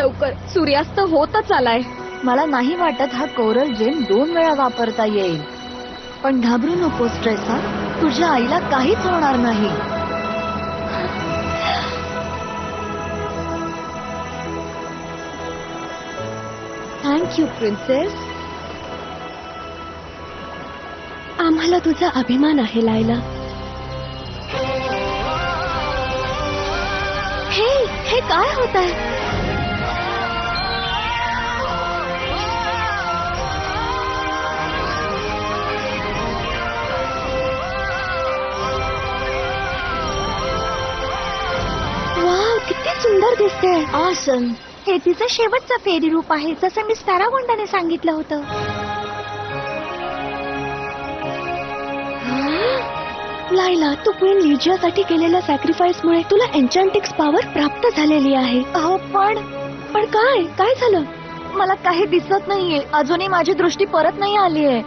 लवकर, सूर्यास्त होतच आलाय. मला नाही वाटत हा कोरल जेम 2 वेळा वापरता येईल. पण घाबरू नकोस ट्रेसा, तुझ्या आईला काहीच होणार नाही. Thank you princess. आम्हाला तुझा अभिमान आहे लायला. हे काय होत आहे? वाव, किती सुंदर दिसते. ऑसम. हे तिचं शेवटचं फेरी रूप आहे, जसं मिस पॅरागॉन्डाने सांगितलं होतं. लायला, तू क्वीन लिजियासाठी केलेल्या सॅक्रिफाईसमुळे तुला एन्चॅन्टिक्स पॉवर प्राप्त झालेली आहे. अहो पण काय झालं? मला काही दिसत नाहीये. अजूनही माझी दृष्टी परत नाही आलीये.